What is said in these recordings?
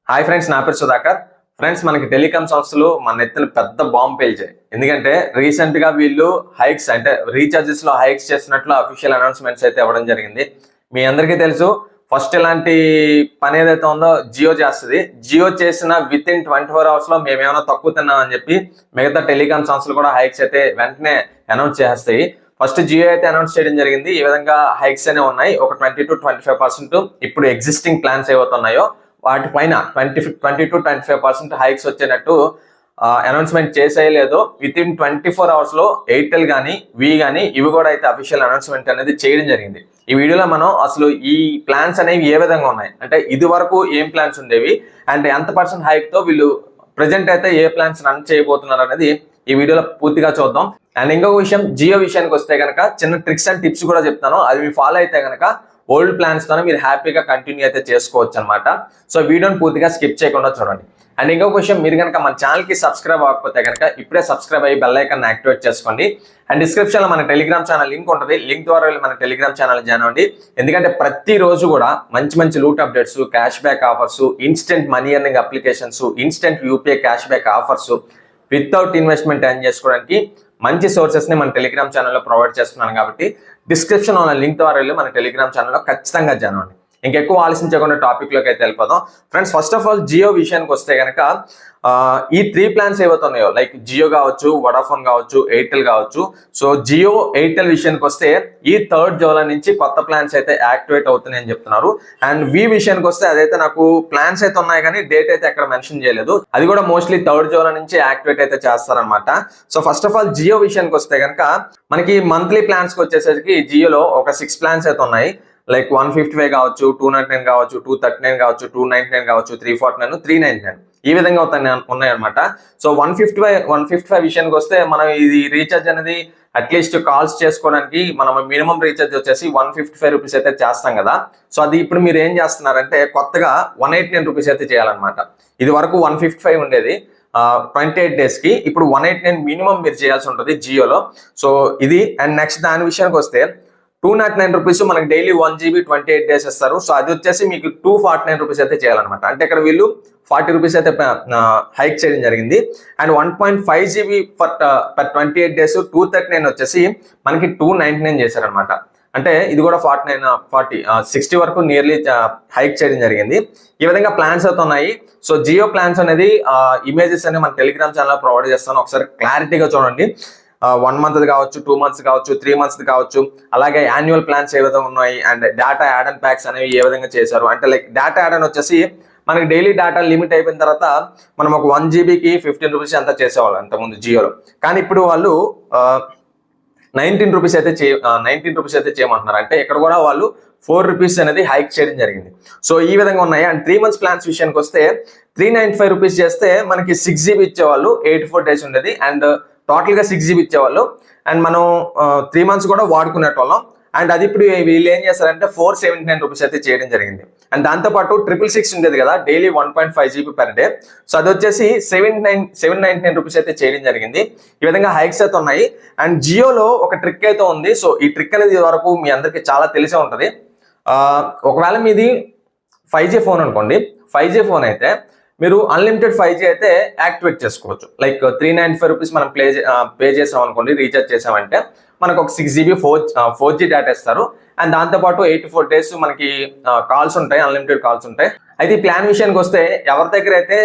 Hi friends, నా పేరు Sudhakar. Friends, మనకి టెలికాం సంస్థలు మన ఎత్తున పెద్ద బాంబు పేల్చాయి. ఎందుకంటే రీసెంట్ గా వీళ్ళు హైక్స్ అంటే రీఛార్జెస్ లో హైక్స్ చేస్తున్నట్లు అఫీషియల్ అనౌన్స్మెంట్స్ అయితే ఇవ్వడం జరిగింది. మీ అందరికీ తెలుసు, ఫస్ట్ ఇలాంటి పని ఏదైతే ఉందో జియో చేస్తుంది. జియో చేసిన విత్ ఇన్ 24 hours లో మేమేమైనా తక్కువ తిన్నాం అని చెప్పి మిగతా టెలికాం సంస్థలు కూడా హైక్స్ అయితే వెంటనే అనౌన్స్ చేస్తాయి. ఫస్ట్ జియో అయితే అనౌన్స్ చేయడం జరిగింది. ఈ విధంగా హైక్స్ అనేవి ఉన్నాయి. ఒక 20 to 25% ఇప్పుడు ఎగ్జిస్టింగ్ ప్లాన్స్ ఏవైతున్నాయో వాటిపైన 20 to 25% హైక్స్ వచ్చేటట్టు అనౌన్స్మెంట్ చేసేయలేదు. విత్ ఇన్ 24 hours లో ఎయిర్టెల్ కానీ వి కానీ ఇవి కూడా అయితే అఫీషియల్ అనౌన్స్మెంట్ అనేది చేయడం జరిగింది. ఈ వీడియోలో మనం అసలు ఈ ప్లాన్స్ అనేవి ఏ విధంగా ఉన్నాయి, అంటే ఇది వరకు ఏం ప్లాన్స్ ఉండేవి అండ్ ఎంత పర్సెంట్ హైక్ తో వీళ్ళు ప్రజెంట్ అయితే ఏ ప్లాన్స్ రన్ చేయబోతున్నారు అనేది ఈ వీడియోలో పూర్తిగా చూద్దాం. అండ్ ఇంకొక విషయం, జియో విషయానికి వస్తే కనుక చిన్న ట్రిక్స్ అండ్ టిప్స్ కూడా చెప్తాను. అది మీరు ఫాలో అయితే కనుక ఓల్డ్ ప్లాన్స్ తోనే మీరు హ్యాపీగా కంటిన్యూ అయితే చేసుకోవచ్చు అనమాట. సో వీడియోని పూర్తిగా స్కిప్ చేయకుండా చూడండి. అండ్ ఇంకొక విషయం, మీరు కనుక మన ఛానల్ కి సబ్స్క్రైబ్ అవ్వకపోతే కనుక ఇప్పుడే సబ్స్క్రైబ్ అయ్యి బెల్ ఐకాన్ యాక్టివేట్ చేసుకోండి. అండ్ డిస్క్రిప్షన్ లో మన టెలిగ్రామ్ ఛానల్ లింక్ ఉంటుంది. లింక్ ద్వారా వెళ్ళి మన టెలిగ్రామ్ ఛానల్ జాయిన్ అవ్వండి. ఎందుకంటే ప్రతిరోజు కూడా మంచి మంచి loot updates, cash back offers, instant money earning applications, instant UPI cash back offers without investment earn చేసుకోవడానికి మంచి సోర్సెస్ ని మన టెలిగ్రామ్ ఛానల్లో ప్రొవైడ్ చేస్తున్నాను. కాబట్టి డిస్క్రిప్షన్ ఉన్న లింక్ ద్వారా వెళ్ళి మన టెలిగ్రామ్ ఛానల్లో ఖచ్చితంగా జాయిన్ అవ్వండి. ఇంకెక్కువ ఆలోచించకుండా టాపిక్ లోకి అయితే వెళ్ళిపోదాం. Friends, first of all Jio విషయానికి వస్తే కనుక ఈ 3 ప్లాన్స్ ఏవైతే ఉన్నాయో, లైక్ జియో కావచ్చు, వడాఫోన్ కావచ్చు, ఎయిర్టెల్ కావచ్చు. సో జియో, ఎయిర్టెల్ విషయానికి వస్తే ఈ 3rd జూలై నుంచి కొత్త ప్లాన్స్ అయితే యాక్టివేట్ అవుతున్నాయి అని చెప్తున్నారు. అండ్ వి విషయానికి వస్తే అదైతే నాకు ప్లాన్స్ అయితే ఉన్నాయి కానీ డేట్ అయితే ఎక్కడ మెన్షన్ చేయలేదు. అది కూడా మోస్ట్లీ 3rd జూలై నుంచి యాక్టివేట్ అయితే చేస్తారనమాట. So first of all Jio విషయానికి వస్తే కనుక మనకి మంత్లీ ప్లాన్స్ కి వచ్చేసరికి జియోలో ఒక 6 ప్లాన్స్ అయితే ఉన్నాయి. లైక్ 155 కావచ్చు, 299 కావచ్చు, 239 కావచ్చు, 299 కావచ్చు, 349, 399 ఈ విధంగా ఉన్నాయన్నమాట. సో 155 విషయానికి వస్తే మనం ఇది రీఛార్జ్ అనేది అట్లీస్ట్ కాల్స్ చేసుకోవడానికి మనం మినిమం రీఛార్జ్ వచ్చేసి 155 రూపీస్ అయితే చేస్తాం కదా. సో అది ఇప్పుడు మీరు ఏం చేస్తున్నారంటే కొత్తగా 189 రూపీస్ అయితే చేయాలన్నమాట. ఇది వరకు 155 ఉండేది 28 days కి, ఇప్పుడు 189 మినిమం మీరు చేయాల్సి ఉంటుంది జియోలో. సో ఇది. అండ్ నెక్స్ట్ దాని విషయానికి వస్తే 209 రూపీస్ మనకి డైలీ 1 GB 28 days ఇస్తారు. సో అది వచ్చేసి మీకు 249 రూపీస్ అయితే చేయాలన్నమాట. అంటే ఇక్కడ వీళ్ళు 40 రూపీస్ అయితే హైక్ చేయడం జరిగింది. అండ్ 1.5 GB పర్ 28 days 239 వచ్చేసి మనకి 299 చేశారనమాట. అంటే ఇది కూడా 60 వరకు నియర్లీ హైక్ చేయడం జరిగింది. ఈ విధంగా ప్లాన్స్ అవుతున్నాయి. సో జియో ప్లాన్స్ అనేది ఇమేజెస్ అనేది మన టెలిగ్రామ్ ఛానల్ ప్రొవైడ్ చేస్తాను. ఒకసారి క్లారిటీగా చూడండి. 1 month కావచ్చు, 2 months కావచ్చు, 3 months కావచ్చు. అలాగే యాన్యువల్ ప్లాన్స్ ఏ విధంగా ఉన్నాయి and data add and packs అనేవి ఏ విధంగా చేశారు అంటే లైక్ డేటా యాడ్ అని వచ్చేసి మనకి డైలీ డేటా లిమిట్ అయిపోయిన తర్వాత మనం ఒక 1 GBకి 15 రూపీస్ అంతా చేసేవాళ్ళం అంతకుముందు జియోలో. కానీ ఇప్పుడు వాళ్ళు 19 రూపీస్ అయితే చేయమంటున్నారు. అంటే ఇక్కడ కూడా వాళ్ళు 4 రూపీస్ అనేది హైక్ చేయడం జరిగింది. సో ఈ విధంగా ఉన్నాయి. అండ్ 3 months ప్లాన్స్ విషయానికి వస్తే 395 రూపీస్ చేస్తే మనకి 6 GB ఇచ్చేవాళ్ళు, 84 days ఉండేది. అండ్ టోటల్ గా 6 GB ఇచ్చేవాళ్ళు. అండ్ మనం 3 months కూడా వాడుకునేటోళ్ళం. అండ్ అది ఇప్పుడు వీళ్ళు ఏం చేస్తారంటే 479 రూపీస్ అయితే చేయడం జరిగింది. అండ్ దాంతోపాటు 666 ఉండేది కదా daily 1.5 GB per day. So అది వచ్చేసి 799 రూపీస్ అయితే చేయడం జరిగింది. ఈ విధంగా హైక్స్ అయితే ఉన్నాయి. అండ్ జియోలో ఒక ట్రిక్ అయితే ఉంది. సో ఈ ట్రిక్ అనేది వరకు మీ అందరికి చాలా తెలిసే ఉంటది. ఒకవేళ మీది 5G ఫోన్ అనుకోండి, 5G ఫోన్ అయితే మీరు అన్లిమిటెడ్ 5G అయితే యాక్టివేట్ చేసుకోవచ్చు. లైక్ 395 రూపీస్ మనం పే చేసాం అనుకోండి, రీఛార్జ్ చేసామంటే మనకు ఒక 6 GB 4G డేటా ఇస్తారు. అండ్ దాంతోపాటు 84 days మనకి కాల్స్ ఉంటాయి, అన్లిమిటెడ్ కాల్స్ ఉంటాయి. అయితే ఈ ప్లాన్ విషయానికి వస్తే ఎవరి దగ్గర అయితే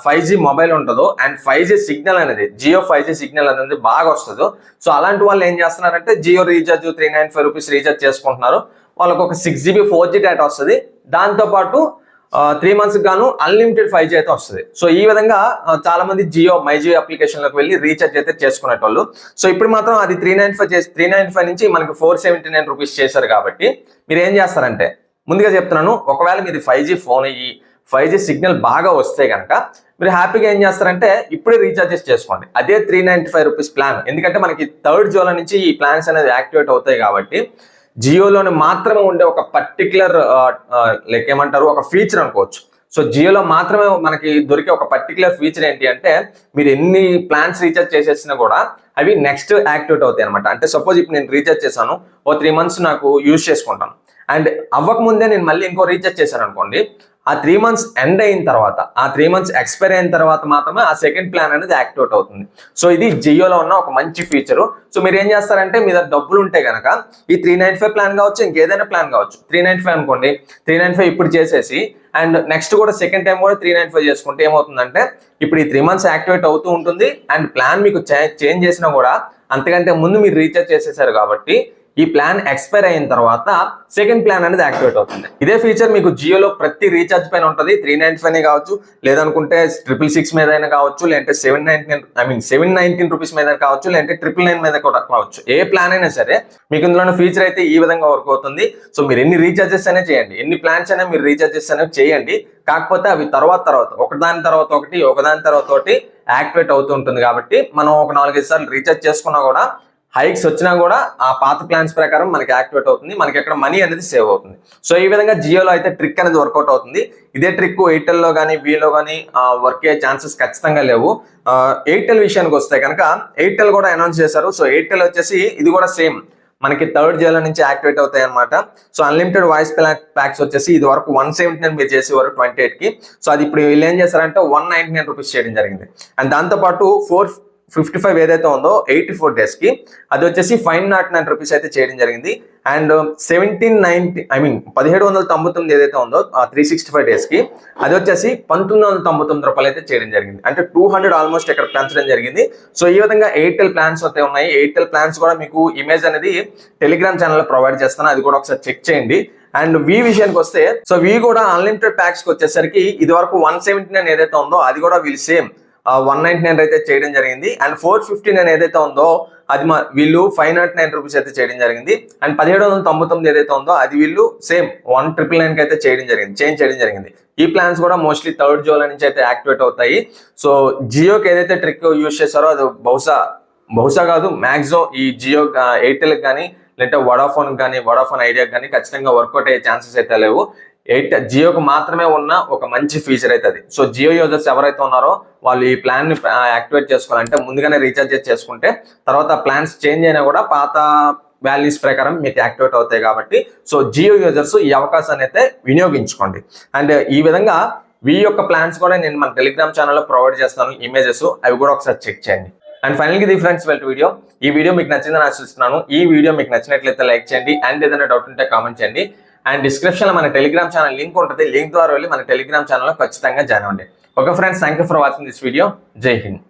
5G మొబైల్ ఉంటుందో అండ్ 5G సిగ్నల్ అనేది జియో 5G సిగ్నల్ అనేది బాగా వస్తుందో, సో అలాంటి వాళ్ళు ఏం చేస్తున్నారంటే జియో రీఛార్జ్ 395 రూపీస్ రీఛార్జ్ చేసుకుంటున్నారు. వాళ్ళకు ఒక 6 GB 4G డేటా వస్తుంది. దాంతోపాటు 3 months గాను అన్లిమిటెడ్ 5G అయితే వస్తుంది. సో ఈ విధంగా చాలా మంది జియో మై జియో అప్లికేషన్ లోకి వెళ్ళి రీఛార్జ్ అయితే చేసుకునేటోళ్ళు. సో ఇప్పుడు మాత్రం అది 395 నుంచి మనకి 479 రూపీస్ చేశారు. కాబట్టి మీరు ఏం చేస్తారంటే ముందుగా చెప్తున్నాను, ఒకవేళ మీది 5G ఫోన్ అయ్యి 5G సిగ్నల్ బాగా వస్తే కనుక మీరు హ్యాపీగా ఏం చేస్తారంటే ఇప్పుడే రీఛార్జెస్ చేసుకోండి. అదే 395 రూపీస్ ప్లాన్. ఎందుకంటే మనకి 3rd జూలై నుంచి ఈ ప్లాన్స్ అనేది యాక్టివేట్ అవుతాయి. కాబట్టి జియోలోని మాత్రమే ఉండే ఒక పర్టికులర్ లైక్ ఏమంటారు ఒక ఫీచర్ అనుకోవచ్చు. సో జియోలో మాత్రమే మనకి దొరికే ఒక పర్టికులర్ ఫీచర్ ఏంటి అంటే మీరు ఎన్ని ప్లాన్స్ రీఛార్జ్ చేసేసినా కూడా అవి నెక్స్ట్ యాక్టివేట్ అవుతాయి అనమాట. అంటే సపోజ్ ఇప్పుడు నేను రీఛార్జ్ చేశాను, ఓ 3 months నాకు యూజ్ చేసుకుంటాను. అండ్ అవ్వకముందే నేను మళ్ళీ ఇంకో రీఛార్జ్ చేశాను అనుకోండి, ఆ 3 months ఎండ్ అయిన తర్వాత, ఆ 3 months ఎక్స్పైర్ అయిన తర్వాత మాత్రమే ఆ సెకండ్ ప్లాన్ అనేది యాక్టివేట్ అవుతుంది. సో ఇది జియోలో ఉన్న ఒక మంచి ఫీచరు. సో మీరు ఏం చేస్తారంటే మీ దగ్గర డబ్బులు ఉంటే కనుక ఈ 395 ప్లాన్ కావచ్చు, ఇంకేదైనా ప్లాన్ కావచ్చు, 395 అనుకోండి, 395 ఇప్పుడు చేసేసి అండ్ నెక్స్ట్ కూడా సెకండ్ టైం కూడా 395 చేసుకుంటే ఏమవుతుందంటే ఇప్పుడు ఈ 3 months యాక్టివేట్ అవుతూ ఉంటుంది అండ్ ప్లాన్ మీకు చేంజ్ చేసినా కూడా అంతకంటే ముందు మీరు రీఛార్జ్ చేసేసారు కాబట్టి ఈ ప్లాన్ ఎక్స్పైర్ అయిన తర్వాత సెకండ్ ప్లాన్ అనేది యాక్టివేట్ అవుతుంది. ఇదే ఫీచర్ మీకు జియోలో ప్రతి రీఛార్జ్ పైన ఉంటుంది. 395 కావచ్చు, లేదనుకుంటే 666 మీద అయినా కావచ్చు, లేదంటే 719 రూపీస్ మీద కావచ్చు, లేదంటే 999 మీద కూడా కావచ్చు. ఏ ప్లాన్ అయినా సరే మీకు ఇందులో ఫీచర్ అయితే ఈ విధంగా వర్క్ అవుతుంది. సో మీరు ఎన్ని రీఛార్జెస్ అయినా చేయండి, ఎన్ని ప్లాన్స్ అయినా మీరు రీఛార్జెస్ అనేవి చేయండి. కాకపోతే అవి తర్వాత ఒకదాని తర్వాత ఒకటి యాక్టివేట్ అవుతూ ఉంటుంది. కాబట్టి మనం ఒక 4-5 సార్లు రీఛార్జ్ చేసుకున్నా కూడా హైక్స్ వచ్చినా కూడా ఆ పాత ప్లాన్స్ ప్రకారం మనకి యాక్టివేట్ అవుతుంది, మనకి ఎక్కడ మనీ అనేది సేవ్ అవుతుంది. సో ఈ విధంగా జియోలో అయితే ట్రిక్ అనేది వర్కౌట్ అవుతుంది. ఇదే ట్రిక్ ఎయిర్టెల్లో కానీ వీలో కానీ వర్క్ అయ్యే ఛాన్సెస్ ఖచ్చితంగా లేవు. ఎయిర్టెల్ విషయానికి వస్తే కనుక ఎయిర్టెల్ కూడా అనౌన్స్ చేశారు. సో ఎయిర్టెల్ వచ్చేసి ఇది కూడా సేమ్ మనకి 3rd జియోలో నుంచి యాక్టివేట్ అవుతాయి అనమాట. సో అన్లిమిటెడ్ వాయిస్ ప్యాక్స్ వచ్చేసి ఇది వరకు 179 మీరు చేసేవారు 28కి. సో అది ఇప్పుడు వీళ్ళు ఏం చేశారంటే 199 రూపీస్ చేయడం జరిగింది. అండ్ దాంతోపాటు 455 ఏదైతే ఉందో 84 డేస్కి అది వచ్చేసి 509 రూపీస్ అయితే చేయడం జరిగింది. అండ్ 1799 ఏదైతే ఉందో 365 డేస్కి అది వచ్చేసి 1999 రూపాయలు అయితే చేయడం జరిగింది. అంటే 200 ఆల్మోస్ట్ ఇక్కడ పెంచడం జరిగింది. సో ఈ విధంగా ఎయిర్టెల్ ప్లాన్స్ అయితే ఉన్నాయి. ఎయిర్టెల్ ప్లాన్స్ కూడా మీకు ఇమేజ్ అనేది టెలిగ్రామ్ ఛానల్లో ప్రొవైడ్ చేస్తాను, అది కూడా ఒకసారి చెక్ చేయండి. అండ్ వి విషయానికి వస్తే సో వి కూడా అన్లిమిటెడ్ ప్యాక్స్కి వచ్చేసరికి ఇది వరకు 179 ఏదైతే ఉందో అది కూడా వీళ్ళు సేమ్ 199 అయితే చేయడం జరిగింది. అండ్ 459 ఏదైతే ఉందో అది వీళ్ళు 509 రూపీస్ అయితే చేయడం జరిగింది. అండ్ 1799 ఏదైతే ఉందో అది వీళ్ళు సేమ్ 1999 అయితే చేంజ్ చేయడం జరిగింది. ఈ ప్లాన్స్ కూడా మోస్ట్లీ 3rd జియోలో నుంచి అయితే యాక్టివేట్ అవుతాయి. సో జియోకి ఏదైతే ట్రిక్ యూజ్ చేస్తారో అది బహుశా కాదు మ్యాక్సిమం ఈ జియో ఎయిర్టెల్కి కానీ లేదంటే వడాఫోన్ ఐడియాకి కానీ ఖచ్చితంగా వర్కౌట్ అయ్యే ఛాన్సెస్ అయితే లేవు. జియోకి మాత్రమే ఉన్న ఒక మంచి ఫీచర్ అయితే అది. సో జియో యూజర్స్ ఎవరైతే ఉన్నారో వాళ్ళు ఈ ప్లాన్ ని యాక్టివేట్ చేసుకోవాలంటే ముందుగానే రీఛార్జ్ చేసుకుంటే తర్వాత ప్లాన్స్ చేంజ్ అయినా కూడా పాత వాల్యూస్ ప్రకారం మీకు యాక్టివేట్ అవుతాయి. కాబట్టి సో జియో యూజర్స్ ఈ అవకాశాన్ని అయితే వినియోగించుకోండి. అండ్ ఈ విధంగా వి యొక్క ప్లాన్స్ కూడా నేను మన టెలిగ్రామ్ ఛానల్లో ప్రొవైడ్ చేస్తాను, ఇమేజెస్ అవి కూడా ఒకసారి చెక్ చేయండి. అండ్ ఫైనల్గా ఇది ఫ్రెండ్స్ వీడియో. ఈ వీడియో మీకు నచ్చిందని ఆశిస్తున్నాను. ఈ వీడియో మీకు నచ్చినట్లయితే లైక్ చేయండి అండ్ ఏదైనా డౌట్ ఉంటే కామెంట్ చేయండి. అండ్ డిస్క్రిప్షన్ లో మన టెలిగ్రామ్ ఛానల్ లింక్ ఉంటుంది, లింక్ ద్వారా వెళ్ళి మన టెలిగ్రామ్ ఛానల్లో ఖచ్చితంగా జాయిన్ అవ్వండి. Okay friends, thank you for watching this video. జై హింద్.